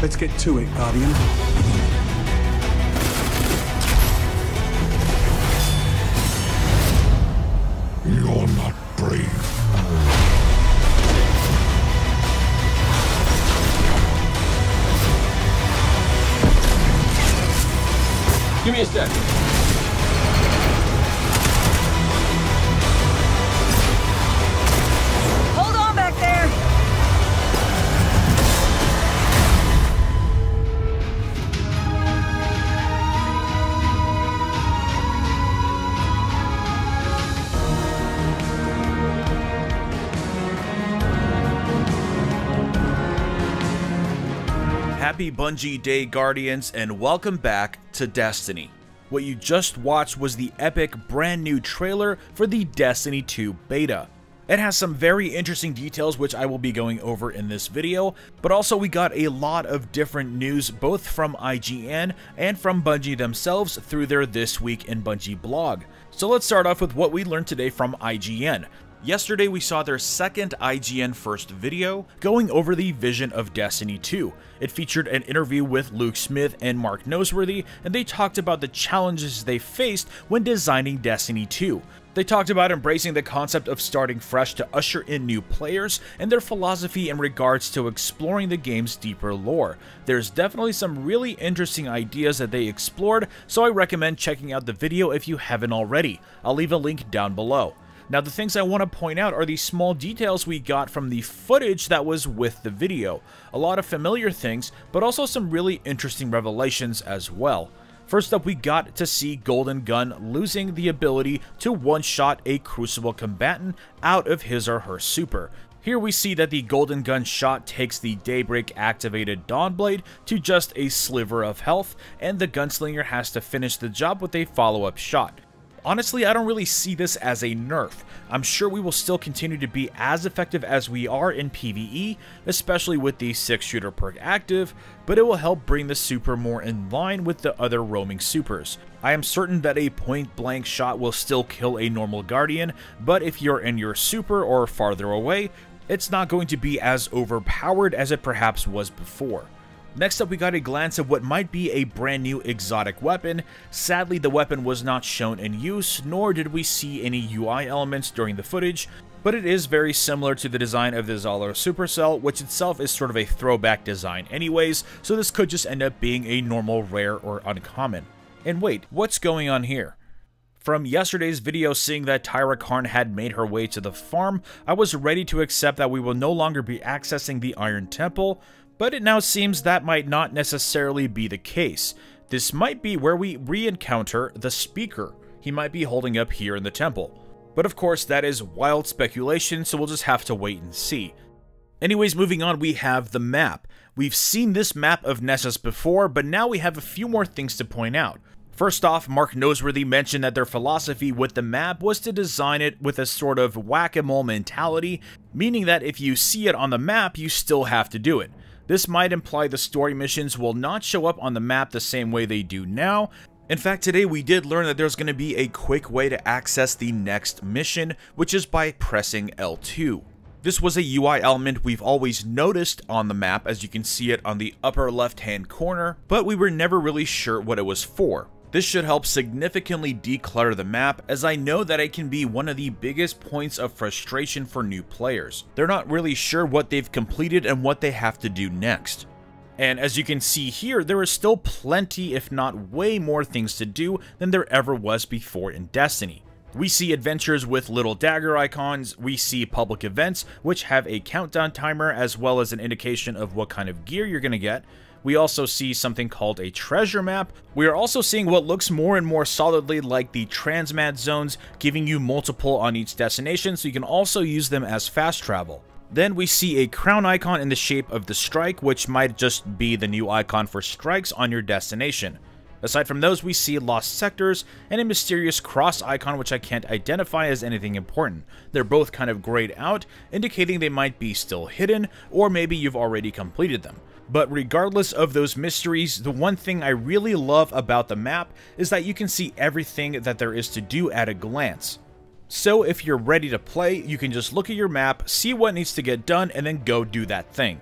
Let's get to it, Guardian. You're not brave. Give me a sec. Hold on back there! Happy Bungie Day, Guardians, and welcome back to Destiny. What you just watched was the epic brand new trailer for the Destiny 2 beta. It has some very interesting details which I will be going over in this video, but also we got a lot of different news both from IGN and from Bungie themselves through their This Week in Bungie blog. So let's start off with what we learned today from IGN. Yesterday we saw their second IGN first video going over the vision of Destiny 2. It featured an interview with Luke Smith and Mark Noseworthy, and they talked about the challenges they faced when designing Destiny 2. They talked about embracing the concept of starting fresh to usher in new players and their philosophy in regards to exploring the game's deeper lore. There's definitely some really interesting ideas that they explored, so I recommend checking out the video if you haven't already. I'll leave a link down below. Now, the things I want to point out are the small details we got from the footage that was with the video. A lot of familiar things, but also some really interesting revelations as well. First up, we got to see Golden Gun losing the ability to one-shot a Crucible combatant out of his or her super. Here we see that the Golden Gun shot takes the Daybreak activated Dawnblade to just a sliver of health, and the Gunslinger has to finish the job with a follow-up shot. Honestly, I don't really see this as a nerf. I'm sure we will still continue to be as effective as we are in PvE, especially with the 6-shooter perk active, but it will help bring the super more in line with the other roaming supers. I am certain that a point-blank shot will still kill a normal Guardian, but if you're in your super or farther away, it's not going to be as overpowered as it perhaps was before. Next up, we got a glance at what might be a brand new exotic weapon. Sadly, the weapon was not shown in use, nor did we see any UI elements during the footage, but it is very similar to the design of the Zalo Supercell, which itself is sort of a throwback design anyways, so this could just end up being a normal rare or uncommon. And wait, what's going on here? From yesterday's video seeing that Tyra Karn had made her way to the farm, I was ready to accept that we will no longer be accessing the Iron Temple, but it now seems that might not necessarily be the case. This might be where we re-encounter the Speaker. He might be holding up here in the temple. But of course, that is wild speculation, so we'll just have to wait and see. Anyways, moving on, we have the map. We've seen this map of Nessus before, but now we have a few more things to point out. First off, Mark Noseworthy mentioned that their philosophy with the map was to design it with a sort of whack-a-mole mentality, meaning that if you see it on the map, you still have to do it. This might imply the story missions will not show up on the map the same way they do now. In fact, today we did learn that there's going to be a quick way to access the next mission, which is by pressing L2. This was a UI element we've always noticed on the map, as you can see it on the upper left-hand corner, but we were never really sure what it was for. This should help significantly declutter the map, as I know that it can be one of the biggest points of frustration for new players. They're not really sure what they've completed and what they have to do next. And as you can see here, there is still plenty, if not way more things to do than there ever was before in Destiny. We see adventures with little dagger icons, we see public events which have a countdown timer as well as an indication of what kind of gear you're going to get. We also see something called a treasure map. We are also seeing what looks more and more solidly like the transmat zones, giving you multiple on each destination, so you can also use them as fast travel. Then we see a crown icon in the shape of the strike, which might just be the new icon for strikes on your destination. Aside from those, we see lost sectors and a mysterious cross icon which I can't identify as anything important. They're both kind of grayed out, indicating they might be still hidden, or maybe you've already completed them. But regardless of those mysteries, the one thing I really love about the map is that you can see everything that there is to do at a glance. So if you're ready to play, you can just look at your map, see what needs to get done, and then go do that thing.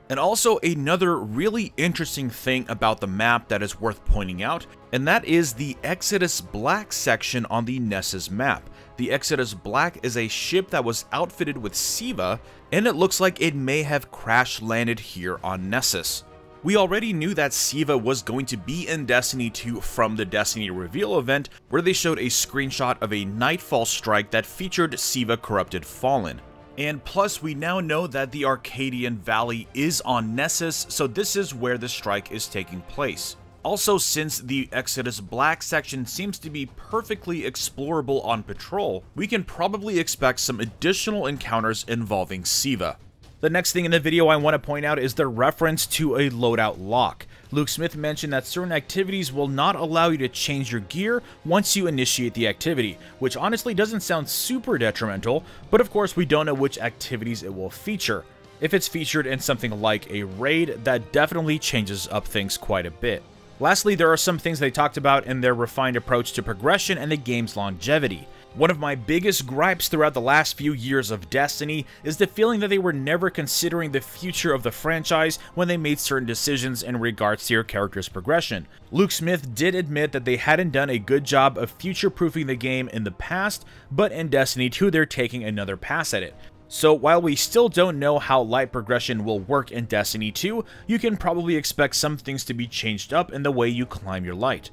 And also another really interesting thing about the map that is worth pointing out, and that is the Exodus Black section on the Nessus map. The Exodus Black is a ship that was outfitted with Siva, and it looks like it may have crash landed here on Nessus. We already knew that Siva was going to be in Destiny 2 from the Destiny reveal event, where they showed a screenshot of a Nightfall strike that featured Siva Corrupted Fallen. And plus, we now know that the Arcadian Valley is on Nessus, so this is where the strike is taking place. Also, since the Exodus Black section seems to be perfectly explorable on patrol, we can probably expect some additional encounters involving Siva. The next thing in the video I want to point out is the reference to a loadout lock. Luke Smith mentioned that certain activities will not allow you to change your gear once you initiate the activity, which honestly doesn't sound super detrimental, but of course we don't know which activities it will feature. If it's featured in something like a raid, that definitely changes up things quite a bit. Lastly, there are some things they talked about in their refined approach to progression and the game's longevity. One of my biggest gripes throughout the last few years of Destiny is the feeling that they were never considering the future of the franchise when they made certain decisions in regards to your character's progression. Luke Smith did admit that they hadn't done a good job of future-proofing the game in the past, but in Destiny 2 they're taking another pass at it. So while we still don't know how light progression will work in Destiny 2, you can probably expect some things to be changed up in the way you climb your light.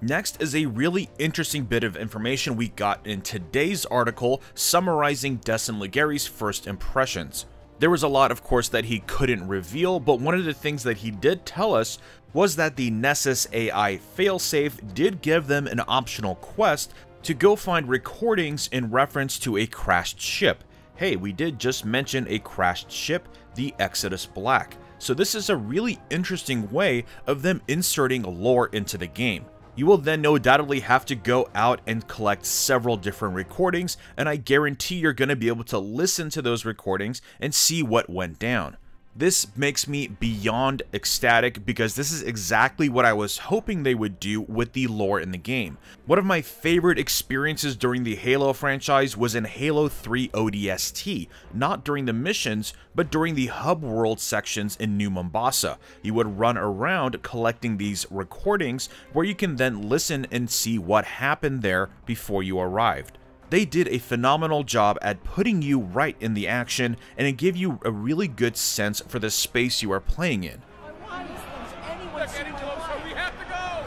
Next is a really interesting bit of information we got in today's article summarizing Destin Legary's first impressions. There was a lot, of course, that he couldn't reveal, but one of the things that he did tell us was that the Nessus AI failsafe did give them an optional quest to go find recordings in reference to a crashed ship. Hey, we did just mention a crashed ship, the Exodus Black. So this is a really interesting way of them inserting lore into the game. You will then no doubtly have to go out and collect several different recordings, and I guarantee you're going to be able to listen to those recordings and see what went down. This makes me beyond ecstatic because this is exactly what I was hoping they would do with the lore in the game. One of my favorite experiences during the Halo franchise was in Halo 3 ODST, not during the missions, but during the hub world sections in New Mombasa. You would run around collecting these recordings where you can then listen and see what happened there before you arrived. They did a phenomenal job at putting you right in the action, and it gave you a really good sense for the space you are playing in.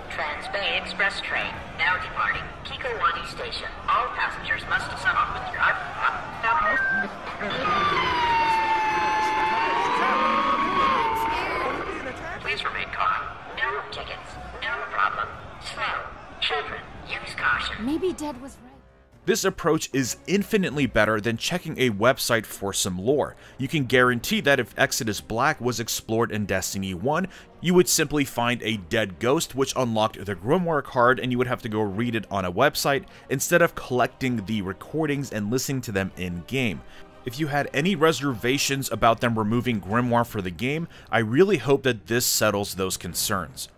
Trans-Bay Express train, now departing Kikowani Station. All passengers must descend off with your Please remain calm. No tickets. No problem. Slow. Children, use caution. Maybe Dad was right. This approach is infinitely better than checking a website for some lore. You can guarantee that if Exodus Black was explored in Destiny 1, you would simply find a dead ghost which unlocked the Grimoire card and you would have to go read it on a website instead of collecting the recordings and listening to them in-game. If you had any reservations about them removing Grimoire for the game, I really hope that this settles those concerns.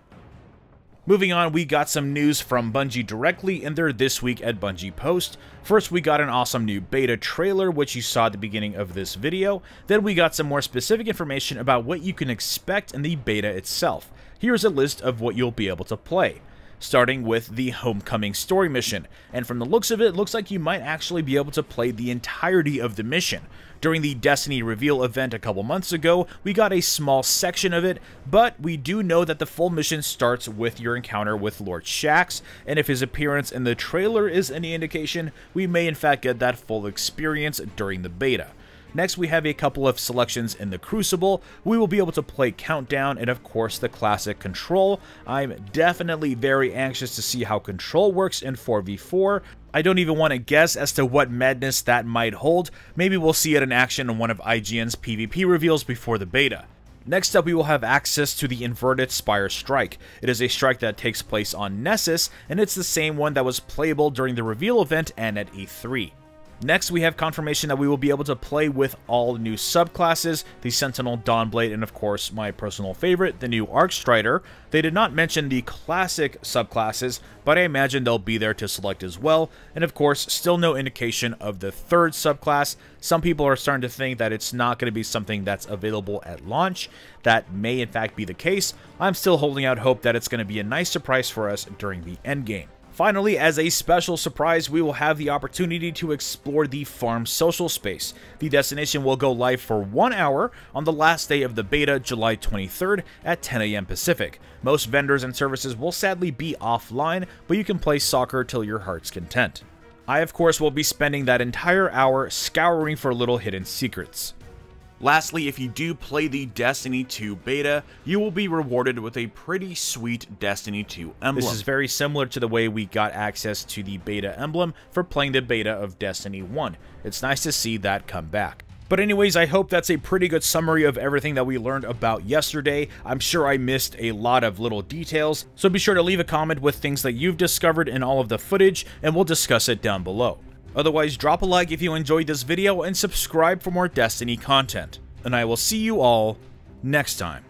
Moving on, we got some news from Bungie directly in their This Week at Bungie post. First, we got an awesome new beta trailer, which you saw at the beginning of this video. Then we got some more specific information about what you can expect in the beta itself. Here's a list of what you'll be able to play. Starting with the Homecoming story mission, and from the looks of it, looks like you might actually be able to play the entirety of the mission. During the Destiny reveal event a couple months ago, we got a small section of it, but we do know that the full mission starts with your encounter with Lord Shaxx, and if his appearance in the trailer is any indication, we may in fact get that full experience during the beta. Next, we have a couple of selections in the Crucible. We will be able to play Countdown and of course the classic Control. I'm definitely very anxious to see how Control works in 4v4. I don't even want to guess as to what madness that might hold. Maybe we'll see it in action in one of IGN's PvP reveals before the beta. Next up, we will have access to the Inverted Spire Strike. It is a strike that takes place on Nessus, and it's the same one that was playable during the reveal event and at E3. Next, we have confirmation that we will be able to play with all new subclasses, the Sentinel, Dawnblade, and of course my personal favorite, the new Arcstrider. They did not mention the classic subclasses, but I imagine they'll be there to select as well, and of course still no indication of the third subclass. Some people are starting to think that it's not going to be something that's available at launch. That may in fact be the case. I'm still holding out hope that it's going to be a nice surprise for us during the endgame. Finally, as a special surprise, we will have the opportunity to explore the farm social space. The destination will go live for 1 hour on the last day of the beta, July 23rd at 10 AM Pacific. Most vendors and services will sadly be offline, but you can play soccer till your heart's content. I, of course, will be spending that entire hour scouring for little hidden secrets. Lastly, if you do play the Destiny 2 beta, you will be rewarded with a pretty sweet Destiny 2 emblem. This is very similar to the way we got access to the beta emblem for playing the beta of Destiny 1. It's nice to see that come back. But anyways, I hope that's a pretty good summary of everything that we learned about yesterday. I'm sure I missed a lot of little details, so be sure to leave a comment with things that you've discovered in all of the footage, and we'll discuss it down below. Otherwise, drop a like if you enjoyed this video and subscribe for more Destiny content. And I will see you all next time.